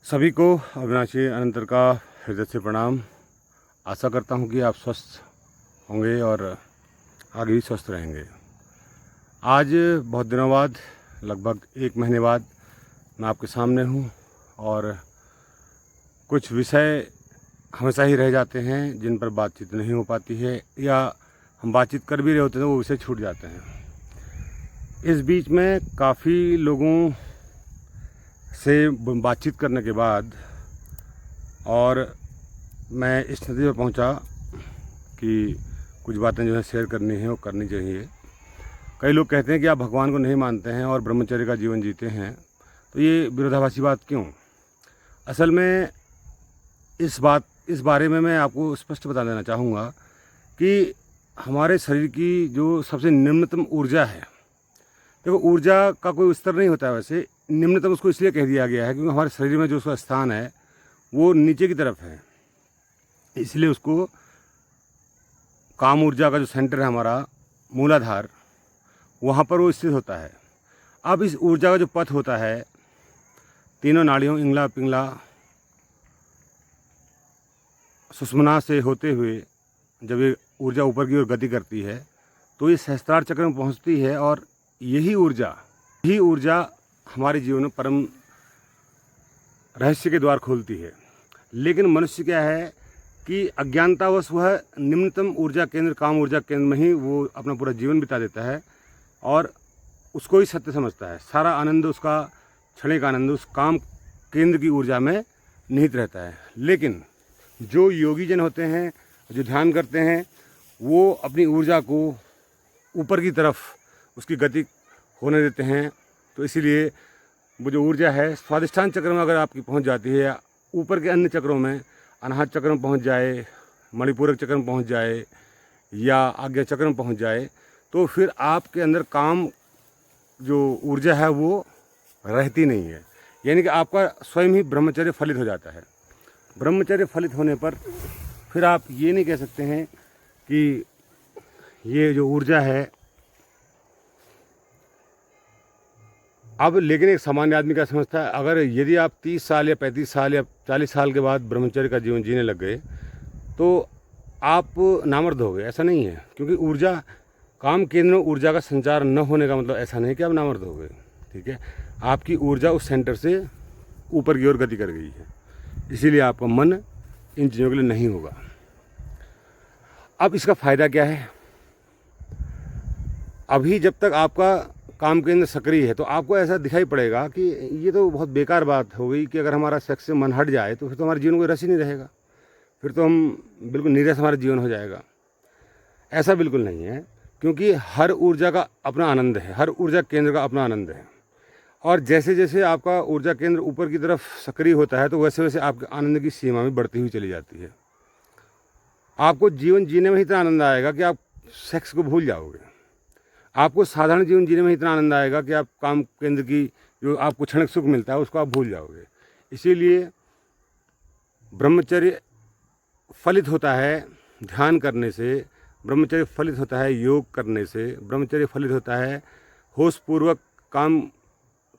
सभी को अविनाशी अनंतर का हृदय से प्रणाम। आशा करता हूँ कि आप स्वस्थ होंगे और आगे भी स्वस्थ रहेंगे। आज बहुत दिनों बाद, लगभग 1 महीने बाद मैं आपके सामने हूँ और कुछ विषय हमेशा ही रह जाते हैं जिन पर बातचीत नहीं हो पाती है, या हम बातचीत कर भी रहे होते हैं तो वो विषय छूट जाते हैं। इस बीच में काफ़ी लोगों से बातचीत करने के बाद और मैं इस नतीजे पर पहुंचा कि कुछ बातें जो है शेयर करनी है वो करनी चाहिए। कई लोग कहते हैं कि आप भगवान को नहीं मानते हैं और ब्रह्मचर्य का जीवन जीते हैं, तो ये विरोधाभासी बात क्यों? असल में इस बारे में मैं आपको स्पष्ट बता देना चाहूँगा कि हमारे शरीर की जो सबसे निम्नतम ऊर्जा है, देखो ऊर्जा का कोई स्तर नहीं होता है, वैसे निम्नतम उसको इसलिए कह दिया गया है क्योंकि हमारे शरीर में जो उसका स्थान है वो नीचे की तरफ है, इसलिए उसको काम ऊर्जा का जो सेंटर है हमारा मूलाधार, वहाँ पर वो स्थित होता है। अब इस ऊर्जा का जो पथ होता है तीनों नाड़ियों इंगला पिंगला सुषुम्ना से होते हुए जब ये ऊर्जा ऊपर की ओर गति करती है तो ये सहस्त्रार चक्र में पहुँचती है और यही ऊर्जा हमारे जीवन में परम रहस्य के द्वार खोलती है। लेकिन मनुष्य क्या है कि अज्ञानतावश वह निम्नतम ऊर्जा केंद्र काम ऊर्जा केंद्र में ही वो अपना पूरा जीवन बिता देता है और उसको ही सत्य समझता है। सारा आनंद उसका, क्षणिक आनंद उस काम केंद्र की ऊर्जा में निहित रहता है। लेकिन जो योगी जन होते हैं, जो ध्यान करते हैं, वो अपनी ऊर्जा को ऊपर की तरफ उसकी गति होने देते हैं। तो इसीलिए वो जो ऊर्जा है स्वादिष्ठान चक्र में अगर आपकी पहुंच जाती है, या ऊपर के अन्य चक्रों में अनाहत चक्र में पहुंच जाए, मणिपूरक चक्र में पहुंच जाए या आज्ञा चक्र में पहुंच जाए, तो फिर आपके अंदर काम जो ऊर्जा है वो रहती नहीं है। यानी कि आपका स्वयं ही ब्रह्मचर्य फलित हो जाता है। ब्रह्मचर्य फलित होने पर फिर आप ये नहीं कह सकते हैं कि ये जो ऊर्जा है अब, लेकिन एक सामान्य आदमी क्या समझता है, अगर यदि आप 30 साल या 35 साल या 40 साल के बाद ब्रह्मचर्य का जीवन जीने लग गए तो आप नामर्द हो गए। ऐसा नहीं है, क्योंकि ऊर्जा काम केंद्र में ऊर्जा का संचार न होने का मतलब ऐसा नहीं कि आप नामर्द हो गए। ठीक है, आपकी ऊर्जा उस सेंटर से ऊपर की ओर गति कर गई है, इसीलिए आपका मन इन चीज़ों के लिए नहीं होगा। अब इसका फ़ायदा क्या है? अभी जब तक आपका काम केंद्र सक्रिय है तो आपको ऐसा दिखाई पड़ेगा कि ये तो बहुत बेकार बात हो गई कि अगर हमारा सेक्स से मन हट जाए तो फिर तो हमारे जीवन को रस ही नहीं रहेगा, फिर तो हम बिल्कुल नीरस हमारा जीवन हो जाएगा। ऐसा बिल्कुल नहीं है, क्योंकि हर ऊर्जा का अपना आनंद है, हर ऊर्जा केंद्र का अपना आनंद है। और जैसे जैसे आपका ऊर्जा केंद्र ऊपर की तरफ सक्रिय होता है तो वैसे वैसे आपके आनंद की सीमा भी बढ़ती हुई चली जाती है। आपको जीवन जीने में ही इतना आनंद आएगा कि आप सेक्स को भूल जाओगे। आपको साधारण जीवन जीने में इतना आनंद आएगा कि आप काम केंद्र की जो आपको क्षणिक सुख मिलता है उसको आप भूल जाओगे। इसीलिए ब्रह्मचर्य फलित होता है ध्यान करने से, ब्रह्मचर्य फलित होता है योग करने से, ब्रह्मचर्य फलित होता है होशपूर्वक काम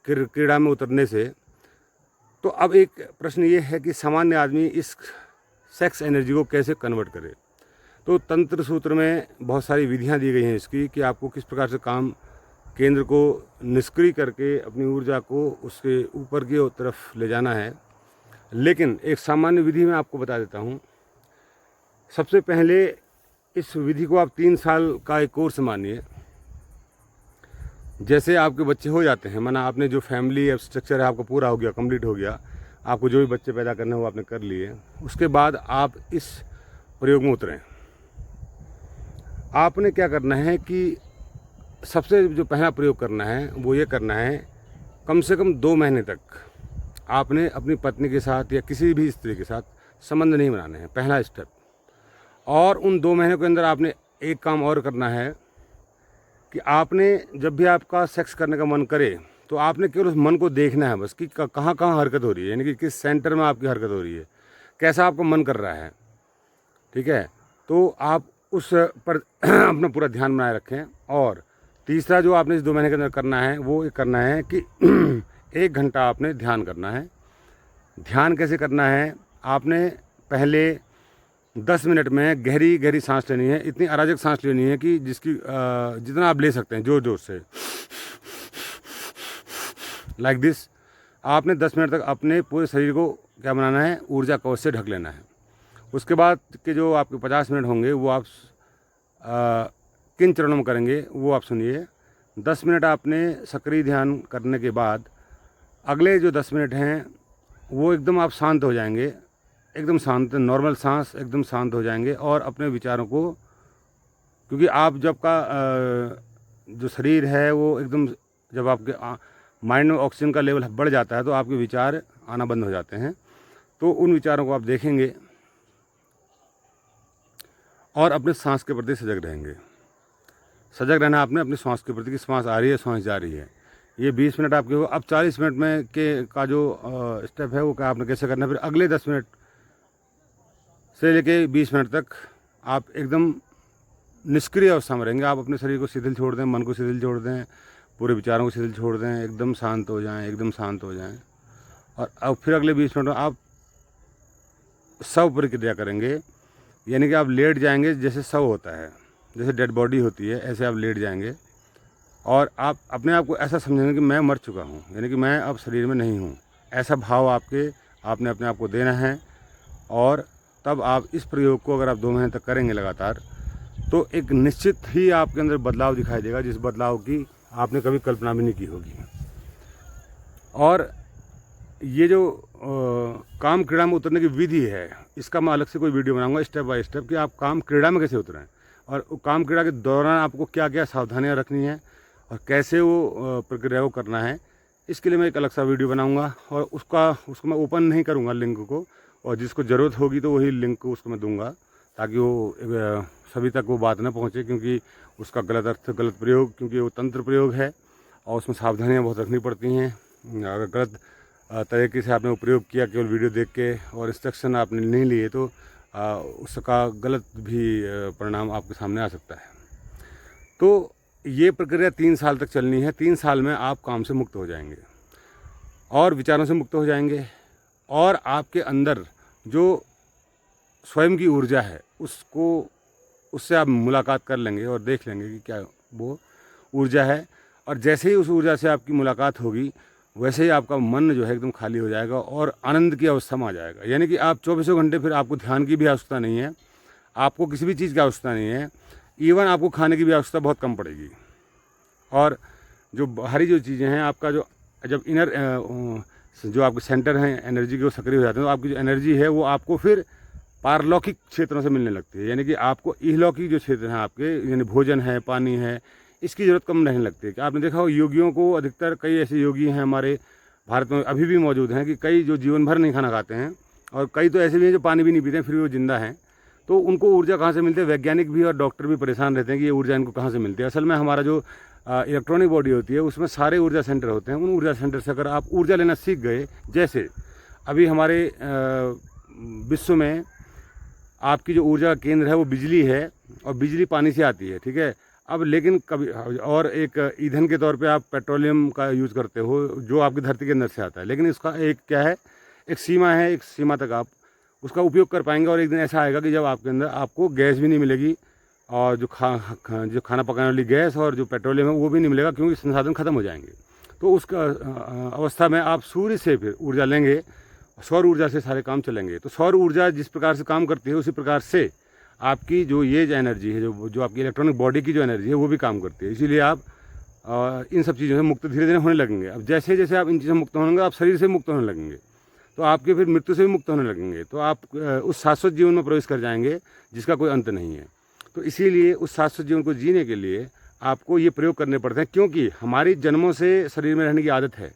क्रीड़ा में उतरने से। तो अब एक प्रश्न ये है कि सामान्य आदमी इस सेक्स एनर्जी को कैसे कन्वर्ट करे। तो तंत्र सूत्र में बहुत सारी विधियां दी गई हैं इसकी कि आपको किस प्रकार से काम केंद्र को निष्क्रिय करके अपनी ऊर्जा को उसके ऊपर की तरफ ले जाना है। लेकिन एक सामान्य विधि मैं आपको बता देता हूँ। सबसे पहले इस विधि को आप 3 साल का एक कोर्स मानिए। जैसे आपके बच्चे हो जाते हैं, माना आपने जो फैमिली स्ट्रक्चर है आपका पूरा हो गया, कंप्लीट हो गया, आपको जो भी बच्चे पैदा करने हो आपने कर लिए, उसके बाद आप इस प्रयोग में उतरें। आपने क्या करना है कि सबसे जो पहला प्रयोग करना है वो ये करना है, कम से कम 2 महीने तक आपने अपनी पत्नी के साथ या किसी भी स्त्री के साथ संबंध नहीं बनाने हैं, पहला स्टेप। और उन 2 महीने के अंदर आपने एक काम और करना है कि आपने जब भी आपका सेक्स करने का मन करे तो आपने केवल उस मन को देखना है बस, कि कहाँ कहाँ हरकत हो रही है, यानी कि किस सेंटर में आपकी हरकत हो रही है, कैसा आपका मन कर रहा है। ठीक है, तो आप उस पर अपना पूरा ध्यान बनाए रखें। और तीसरा जो आपने इस 2 महीने के अंदर करना है वो करना है कि 1 घंटा आपने ध्यान करना है। ध्यान कैसे करना है, आपने पहले 10 मिनट में गहरी गहरी सांस लेनी है, इतनी अराजक सांस लेनी है कि जिसकी जितना आप ले सकते हैं, जोर जोर से, लाइक दिस। आपने 10 मिनट तक अपने पूरे शरीर को क्या बनाना है, ऊर्जा कवच से ढक लेना है। उसके बाद के जो आपके 50 मिनट होंगे वो आप किन चरणों में करेंगे वो आप सुनिए। 10 मिनट आपने सक्रिय ध्यान करने के बाद अगले जो 10 मिनट हैं वो एकदम आप शांत हो जाएंगे, एकदम शांत, नॉर्मल सांस, एकदम शांत हो जाएंगे और अपने विचारों को, क्योंकि आप जब का जो शरीर है वो एकदम, जब आपके माइंड में ऑक्सीजन का लेवल बढ़ जाता है तो आपके विचार आना बंद हो जाते हैं। तो उन विचारों को आप देखेंगे और अपने सांस के प्रति सजग रहेंगे। सजग रहना आपने अपनी सांस के प्रति कि सांस आ रही है, सांस जा रही है। ये 20 मिनट आपके हो। अब 40 मिनट में के का जो स्टेप है वो क्या आपने कैसे करना है। फिर अगले 10 मिनट से लेके 20 मिनट तक आप एकदम निष्क्रिय अवस्था में रहेंगे। आप अपने शरीर को शिथिल छोड़ दें, मन को शिथिल छोड़ दें, पूरे विचारों को शिथिल छोड़ दें, एकदम शांत हो जाएं, एकदम शांत हो जाएं। और अब फिर अगले 20 मिनट में आप शव प्रक्रिया करेंगे, यानी कि आप लेट जाएंगे जैसे शव होता है, जैसे डेड बॉडी होती है, ऐसे आप लेट जाएंगे और आप अपने आप को ऐसा समझेंगे कि मैं मर चुका हूँ, यानी कि मैं अब शरीर में नहीं हूँ। ऐसा भाव आपने अपने आप को देना है। और तब आप इस प्रयोग को अगर आप 2 महीने तक करेंगे लगातार, तो एक निश्चित ही आपके अंदर बदलाव दिखाई देगा, जिस बदलाव की आपने कभी कल्पना भी नहीं की होगी। और ये जो काम क्रीड़ा में उतरने की विधि है, इसका मैं अलग से कोई वीडियो बनाऊंगा स्टेप बाय स्टेप कि आप काम क्रीड़ा में कैसे उतरें और काम क्रीड़ा के दौरान आपको क्या क्या सावधानियां रखनी है और कैसे वो प्रक्रिया को करना है। इसके लिए मैं एक अलग सा वीडियो बनाऊंगा और उसको मैं ओपन नहीं करूंगा लिंक को, और जिसको ज़रूरत होगी तो वही लिंक उसको मैं दूंगा, ताकि वो सभी तक वो बात ना पहुँचे, क्योंकि उसका गलत अर्थ, गलत प्रयोग, क्योंकि वो तंत्र प्रयोग है और उसमें सावधानियाँ बहुत रखनी पड़ती हैं। अगर गलत तरीके से आपने वो प्रयोग किया केवल वीडियो देख के और इंस्ट्रक्शन आपने नहीं लिए, तो उसका गलत भी परिणाम आपके सामने आ सकता है। तो ये प्रक्रिया 3 साल तक चलनी है। 3 साल में आप काम से मुक्त हो जाएंगे और विचारों से मुक्त हो जाएंगे, और आपके अंदर जो स्वयं की ऊर्जा है उससे आप मुलाकात कर लेंगे और देख लेंगे कि क्या वो ऊर्जा है। और जैसे ही उस ऊर्जा से आपकी मुलाकात होगी, वैसे ही आपका मन जो है एकदम खाली हो जाएगा और आनंद की अवस्था में आ जाएगा। यानी कि आप 24 घंटे फिर आपको ध्यान की भी आवश्यकता नहीं है, आपको किसी भी चीज़ की आवश्यकता नहीं है, इवन आपको खाने की भी आवश्यकता बहुत कम पड़ेगी। और जो बाहरी जो चीज़ें हैं, आपका जो जब इनर जो आपके सेंटर हैं एनर्जी के, वो सक्रिय हो जाते हैं, तो आपकी जो एनर्जी है वो आपको फिर पारलौकिक क्षेत्रों से मिलने लगती है। यानी कि आपको इहलौकिक जो क्षेत्र हैं आपके, यानी भोजन है, पानी है, इसकी ज़रूरत कम रहने लगती है। कि आपने देखा हो योगियों को, अधिकतर कई ऐसे योगी हैं हमारे भारत में अभी भी मौजूद हैं कि कई जो जीवन भर नहीं खाना खाते हैं, और कई तो ऐसे भी हैं जो पानी भी नहीं पीते हैं, फिर भी वो जिंदा हैं। तो उनको ऊर्जा कहाँ से मिलती है? वैज्ञानिक भी और डॉक्टर भी परेशान रहते हैं कि ये ऊर्जा इनको कहाँ से मिलती है। असल में हमारा जो इलेक्ट्रॉनिक बॉडी होती है उसमें सारे ऊर्जा सेंटर होते हैं। उन ऊर्जा सेंटर से अगर आप ऊर्जा लेना सीख गए, जैसे अभी हमारे विश्व में आपकी जो ऊर्जा का केंद्र है वो बिजली है, और बिजली पानी से आती है, ठीक है। अब लेकिन कभी और एक ईंधन के तौर पे आप पेट्रोलियम का यूज़ करते हो, जो आपकी धरती के अंदर से आता है, लेकिन इसका एक क्या है, एक सीमा है, एक सीमा तक आप उसका उपयोग कर पाएंगे। और एक दिन ऐसा आएगा कि जब आपके अंदर आपको गैस भी नहीं मिलेगी, और जो खाना पकाने वाली गैस और जो पेट्रोलियम है वो भी नहीं मिलेगा, क्योंकि संसाधन ख़त्म हो जाएंगे। तो उसका अवस्था में आप सूर्य से फिर ऊर्जा लेंगे, सौर ऊर्जा से सारे काम चलेंगे। तो सौर ऊर्जा जिस प्रकार से काम करती है, उसी प्रकार से आपकी जो ये जो एनर्जी है, जो आपकी इलेक्ट्रॉनिक बॉडी की जो एनर्जी है, वो भी काम करती है। इसीलिए आप इन सब चीज़ों से मुक्त धीरे धीरे होने लगेंगे। अब जैसे जैसे आप इन चीज़ों से मुक्त होंगे, आप शरीर से मुक्त होने लगेंगे, तो आपके फिर मृत्यु से भी मुक्त होने लगेंगे। तो आप उस शाश्वत जीवन में प्रवेश कर जाएंगे जिसका कोई अंत नहीं है। तो इसीलिए उस शाश्वत जीवन को जीने के लिए आपको ये प्रयोग करने पड़ते हैं, क्योंकि हमारी जन्मों से शरीर में रहने की आदत है,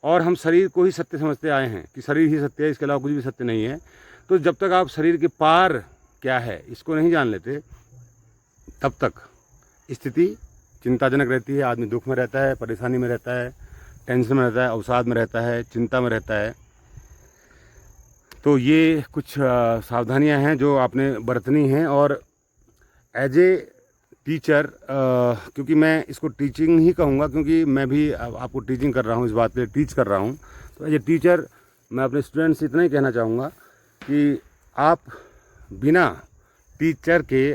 और हम शरीर को ही सत्य समझते आए हैं कि शरीर ही सत्य है, इसके अलावा कुछ भी सत्य नहीं है। तो जब तक आप शरीर के पार क्या है इसको नहीं जान लेते, तब तक स्थिति चिंताजनक रहती है। आदमी दुख में रहता है, परेशानी में रहता है, टेंशन में रहता है, अवसाद में रहता है, चिंता में रहता है। तो ये कुछ सावधानियां हैं जो आपने बरतनी हैं। और एज ए टीचर, क्योंकि मैं इसको टीचिंग ही कहूँगा, क्योंकि मैं भी आपको टीचिंग कर रहा हूँ, इस बात पे टीच कर रहा हूँ, तो एज ए टीचर मैं अपने स्टूडेंट्स से इतना ही कहना चाहूँगा कि आप बिना टीचर के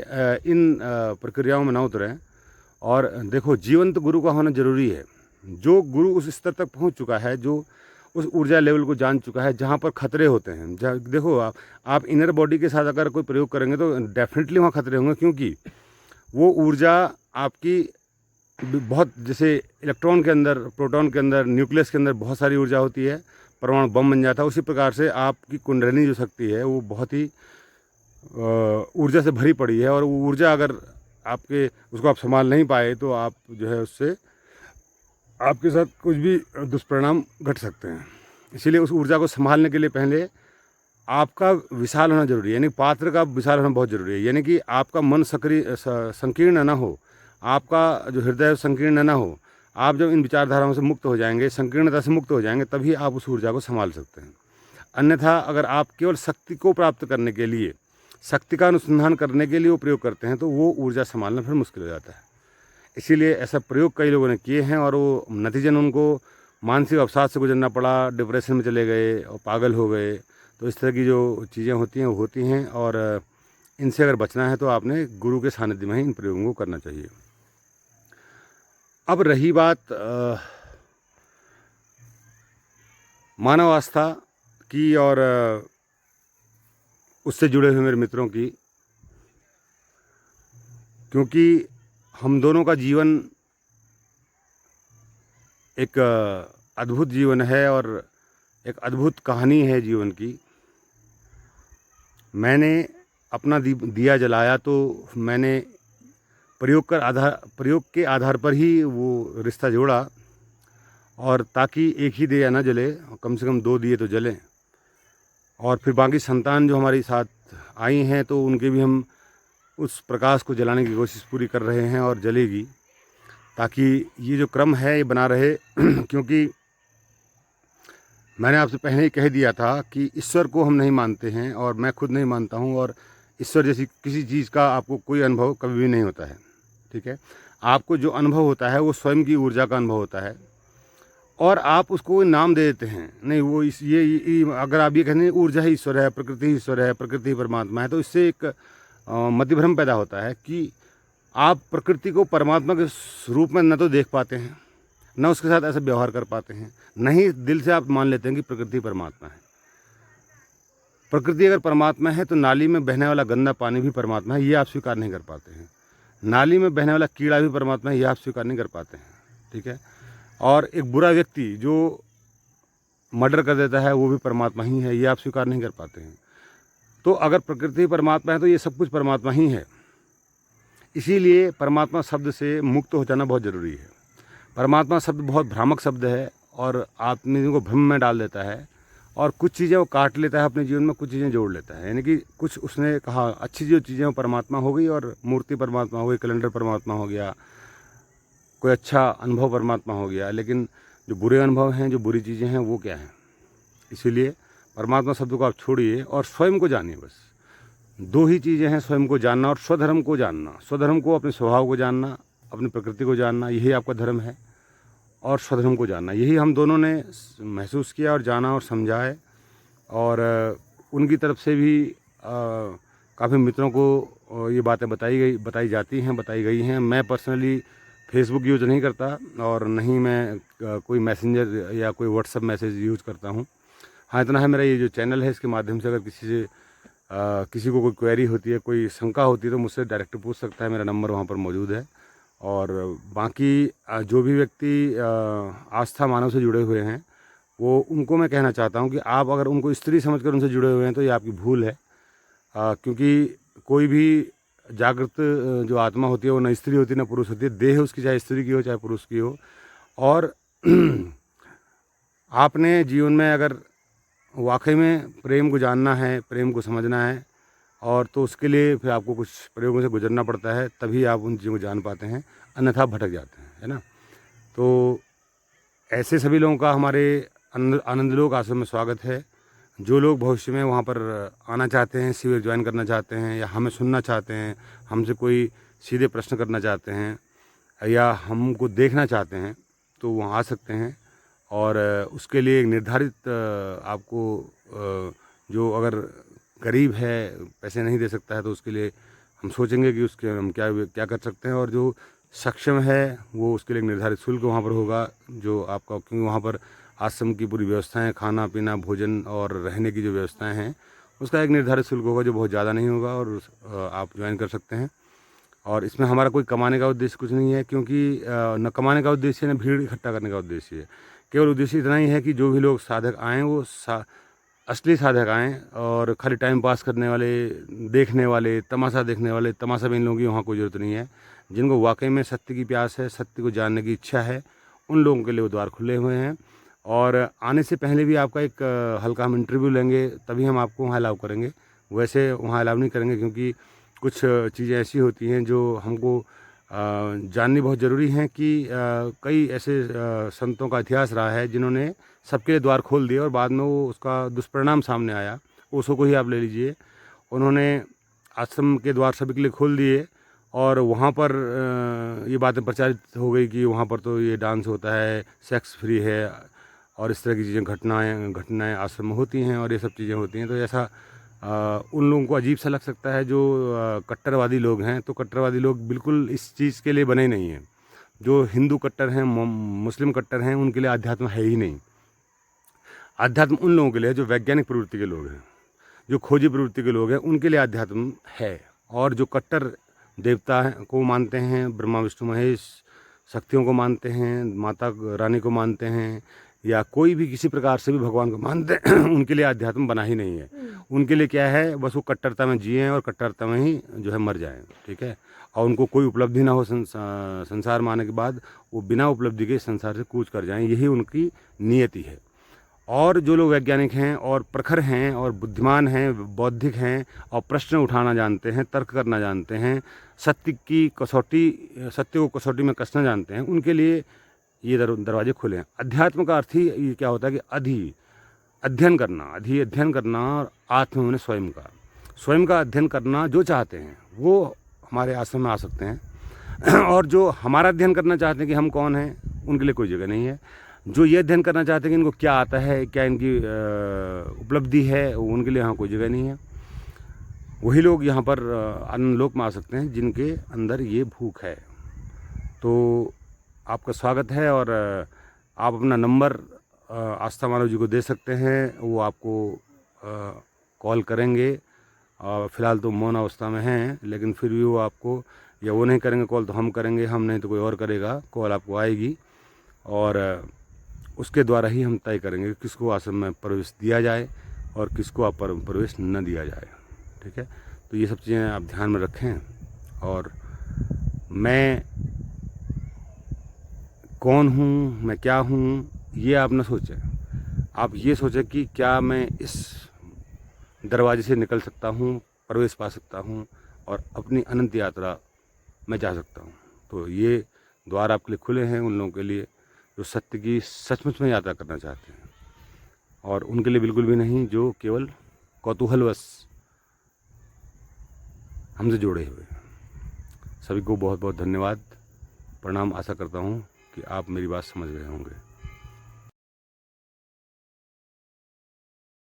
इन प्रक्रियाओं में ना उतरें। और देखो, जीवंत गुरु का होना ज़रूरी है। जो गुरु उस स्तर तक पहुंच चुका है, जो उस ऊर्जा लेवल को जान चुका है जहां पर खतरे होते हैं। देखो, आप इनर बॉडी के साथ अगर कोई प्रयोग करेंगे तो डेफिनेटली वहाँ खतरे होंगे, क्योंकि वो ऊर्जा आपकी बहुत, जैसे इलेक्ट्रॉन के अंदर, प्रोटॉन के अंदर, न्यूक्लियस के अंदर बहुत सारी ऊर्जा होती है, परमाणु बम बन जाता है। उसी प्रकार से आपकी कुंडलिनी जो शक्ति है वो बहुत ही ऊर्जा से भरी पड़ी है। और वो ऊर्जा अगर उसको आप संभाल नहीं पाए तो आप जो है उससे आपके साथ कुछ भी दुष्परिणाम घट सकते हैं। इसीलिए उस ऊर्जा को संभालने के लिए पहले आपका विशाल होना जरूरी है, यानी पात्र का विशाल होना बहुत ज़रूरी है। यानी कि आपका मन संकीर्ण ना हो, आपका जो हृदय संकीर्ण ना हो। आप जब इन विचारधाराओं से मुक्त हो जाएंगे, संकीर्णता से मुक्त हो जाएंगे, तभी आप उस ऊर्जा को संभाल सकते हैं। अन्यथा अगर आप केवल शक्ति को प्राप्त करने के लिए, शक्ति का अनुसंधान करने के लिए वो प्रयोग करते हैं तो वो ऊर्जा संभालना फिर मुश्किल हो जाता है। इसीलिए ऐसा प्रयोग कई लोगों ने किए हैं और वो नतीजन उनको मानसिक अवसाद से गुजरना पड़ा, डिप्रेशन में चले गए और पागल हो गए। तो इस तरह की जो चीज़ें होती हैं वो होती हैं, और इनसे अगर बचना है तो आपने गुरु के सानिध्य में ही इन प्रयोगों को करना चाहिए। अब रही बात मानव आस्था की और उससे जुड़े हुए मेरे मित्रों की, क्योंकि हम दोनों का जीवन एक अद्भुत जीवन है और एक अद्भुत कहानी है जीवन की। मैंने अपना दिया जलाया तो मैंने प्रयोग के आधार पर ही वो रिश्ता जोड़ा, और ताकि एक ही दिया ना जले, कम से कम 2 दिए तो जलें। और फिर बाकी संतान जो हमारी साथ आई हैं तो उनके भी हम उस प्रकाश को जलाने की कोशिश पूरी कर रहे हैं और जलेगी, ताकि ये जो क्रम है ये बना रहे। क्योंकि मैंने आपसे पहले ही कह दिया था कि ईश्वर को हम नहीं मानते हैं, और मैं खुद नहीं मानता हूँ, और ईश्वर जैसी किसी चीज़ का आपको कोई अनुभव कभी भी नहीं होता है। ठीक है, आपको जो अनुभव होता है वो स्वयं की ऊर्जा का अनुभव होता है, और आप उसको नाम दे देते हैं। नहीं, वो ये अगर आप ये कहते ऊर्जा ही ईश्वर है, प्रकृति ही ईश्वर है, प्रकृति परमात्मा है, तो इससे एक मतिभ्रम पैदा होता है कि आप प्रकृति को परमात्मा के रूप में न तो देख पाते हैं, न उसके साथ ऐसा व्यवहार कर पाते हैं, नहीं दिल से आप मान लेते हैं कि प्रकृति परमात्मा है। प्रकृति अगर परमात्मा है तो नाली में बहने वाला गंदा पानी भी परमात्मा है, ये आप स्वीकार नहीं कर पाते हैं। नाली में बहने वाला कीड़ा भी परमात्मा है, ये आप स्वीकार नहीं कर पाते हैं। ठीक है, और एक बुरा व्यक्ति जो मर्डर कर देता है वो भी परमात्मा ही है, ये आप स्वीकार नहीं कर पाते हैं। तो अगर प्रकृति परमात्मा है तो ये सब कुछ परमात्मा ही है। इसीलिए परमात्मा शब्द से मुक्त हो जाना बहुत ज़रूरी है। परमात्मा शब्द बहुत भ्रामक शब्द है और आदमी को भ्रम में डाल देता है, और कुछ चीज़ें वो काट लेता है अपने जीवन में, कुछ चीज़ें जोड़ लेता है। यानी कि कुछ उसने कहा अच्छी जो चीज़ें वो परमात्मा हो गई, और मूर्ति परमात्मा हो गई, कैलेंडर परमात्मा हो गया, कोई अच्छा अनुभव परमात्मा हो गया। लेकिन जो बुरे अनुभव हैं, जो बुरी चीज़ें हैं, वो क्या हैं? इसीलिए परमात्मा शब्द को आप छोड़िए और स्वयं को जानिए। बस 2 ही चीज़ें हैं, स्वयं को जानना और स्वधर्म को जानना। स्वधर्म को अपने स्वभाव को जानना, अपनी प्रकृति को जानना, यही आपका धर्म है। और स्वधर्म को जानना, यही हम दोनों ने महसूस किया और जाना और समझा है। और उनकी तरफ से भी काफ़ी मित्रों को ये बातें बताई गई हैं। मैं पर्सनली फेसबुक यूज़ नहीं करता, और नहीं मैं कोई मैसेंजर या कोई व्हाट्सएप मैसेज यूज़ करता हूँ। हाँ, इतना है, मेरा ये जो चैनल है इसके माध्यम से अगर किसी को कोई क्वेरी होती है, कोई शंका होती है, तो मुझसे डायरेक्ट पूछ सकता है। मेरा नंबर वहाँ पर मौजूद है। और बाकी जो भी व्यक्ति आस्था मानव से जुड़े हुए हैं, वो उनको मैं कहना चाहता हूँ कि आप अगर उनको स्त्री समझकर उनसे जुड़े हुए हैं तो ये आपकी भूल है। क्योंकि कोई भी जागृत जो आत्मा होती है वो न स्त्री होती न पुरुष होती है। देह उसकी चाहे स्त्री की हो चाहे पुरुष की हो। और आपने जीवन में अगर वाकई में प्रेम को जानना है, प्रेम को समझना है, और तो उसके लिए फिर आपको कुछ प्रयोगों से गुजरना पड़ता है, तभी आप उन चीज़ों को जान पाते हैं, अन्यथा भटक जाते हैं, है ना। तो ऐसे सभी लोगों का हमारे आनंदलोक आश्रम में स्वागत है। जो लोग भविष्य में वहाँ पर आना चाहते हैं, शिविर ज्वाइन करना चाहते हैं, या हमें सुनना चाहते हैं, हमसे कोई सीधे प्रश्न करना चाहते हैं, या हमको देखना चाहते हैं, तो वहाँ आ सकते हैं। और उसके लिए एक निर्धारित आपको जो अगर गरीब है, पैसे नहीं दे सकता है, तो उसके लिए हम सोचेंगे कि उसके हम क्या क्या कर सकते हैं। और जो सक्षम है वो उसके लिए एक निर्धारित शुल्क वहाँ पर होगा, जो आपका, क्योंकि वहाँ पर आश्रम की पूरी व्यवस्थाएं, खाना पीना, भोजन और रहने की जो व्यवस्थाएं हैं, उसका एक निर्धारित शुल्क होगा जो बहुत ज़्यादा नहीं होगा, और आप ज्वाइन कर सकते हैं। और इसमें हमारा कोई कमाने का उद्देश्य कुछ नहीं है, क्योंकि न कमाने का उद्देश्य है, न भीड़ इकट्ठा करने का उद्देश्य है। केवल उद्देश्य इतना ही है कि जो भी लोग साधक आएँ वो असली साधक आएँ, और खाली टाइम पास करने वाले, देखने वाले, तमाशा देखने वाले, तमाशा में इन लोगों की वहाँ कोई ज़रूरत नहीं है। जिनको वाकई में सत्य की प्यास है, सत्य को जानने की इच्छा है, उन लोगों के लिए वो द्वार खुले हुए हैं। और आने से पहले भी आपका एक हल्का हम इंटरव्यू लेंगे, तभी हम आपको वहाँ अलाउ करेंगे। वैसे वहाँ अलाउ नहीं करेंगे, क्योंकि कुछ चीज़ें ऐसी होती हैं जो हमको जाननी बहुत ज़रूरी हैं कि कई ऐसे संतों का इतिहास रहा है जिन्होंने सबके लिए द्वार खोल दिए और बाद में वो उसका दुष्परिणाम सामने आया। ओशो को ही आप ले लीजिए, उन्होंने आश्रम के द्वार सभी के लिए खोल दिए, और वहाँ पर ये बातें प्रचारित हो गई कि वहाँ पर तो ये डांस होता है, सेक्स फ्री है, और इस तरह की चीज़ें, घटनाएँ आश्रम में होती हैं, और ये सब चीज़ें होती हैं। तो ऐसा उन लोगों को अजीब सा लग सकता है जो कट्टरवादी लोग हैं। तो कट्टरवादी लोग बिल्कुल इस चीज़ के लिए बने नहीं हैं। जो हिंदू कट्टर हैं, मुस्लिम कट्टर हैं, उनके लिए अध्यात्म है ही नहीं। अध्यात्म उन लोगों के लिए जो वैज्ञानिक प्रवृत्ति के लोग हैं, जो खोजी प्रवृत्ति के लोग हैं, उनके लिए अध्यात्म है। और जो कट्टर देवता को मानते हैं, ब्रह्मा विष्णु महेश शक्तियों को मानते हैं, माता रानी को मानते हैं, या कोई भी किसी प्रकार से भी भगवान को मानते हैं, उनके लिए अध्यात्म बना ही नहीं है। उनके लिए क्या है, बस वो कट्टरता में जिएँ और कट्टरता में ही जो है मर जाएँ, ठीक है। और उनको कोई उपलब्धि ना हो संसार में आने के बाद, वो बिना उपलब्धि के संसार से कूच कर जाएँ, यही उनकी नियति है। और जो लोग वैज्ञानिक हैं और प्रखर हैं और बुद्धिमान हैं, बौद्धिक हैं, और प्रश्न उठाना जानते हैं, तर्क करना जानते हैं, सत्य को कसौटी में कसना जानते हैं, उनके लिए ये दरवाजे खुले हैं। अध्यात्म का अर्थ ही ये क्या होता है कि अध्ययन करना, और आत्म में स्वयं का अध्ययन करना। जो चाहते हैं वो हमारे आश्रम में आ सकते हैं, और जो हमारा अध्ययन करना चाहते हैं कि हम कौन हैं, उनके लिए कोई जगह नहीं है। जो ये अध्ययन करना चाहते हैं कि इनको क्या आता है, क्या इनकी उपलब्धि है, उनके लिए यहाँ कोई जगह नहीं है। वही लोग यहाँ पर आनंद लोक में आ सकते हैं जिनके अंदर ये भूख है। तो आपका स्वागत है, और आप अपना नंबर आस्था मानव जी को दे सकते हैं, वो आपको कॉल करेंगे। फ़िलहाल तो मौन अवस्था में हैं, लेकिन फिर भी वो आपको, या वो नहीं करेंगे कॉल तो हम करेंगे, हम नहीं तो कोई और करेगा, कॉल आपको आएगी, और उसके द्वारा ही हम तय करेंगे कि किसको आश्रम में प्रवेश दिया जाए और किसको आप प्रवेश न दिया जाए, ठीक है। तो ये सब चीज़ें आप ध्यान में रखें। और मैं कौन हूँ, मैं क्या हूँ, ये आप न सोचें। आप ये सोचें कि क्या मैं इस दरवाजे से निकल सकता हूँ, प्रवेश पा सकता हूँ, और अपनी अनंत यात्रा में जा सकता हूँ। तो ये द्वार आपके लिए खुले हैं उन लोगों के लिए जो सत्य की सचमुच में यात्रा करना चाहते हैं, और उनके लिए बिल्कुल भी नहीं जो केवल कौतूहलवश हमसे जुड़े हुए हैं। सभी को बहुत बहुत धन्यवाद, प्रणाम। आशा करता हूँ कि आप मेरी बात समझ रहे होंगे।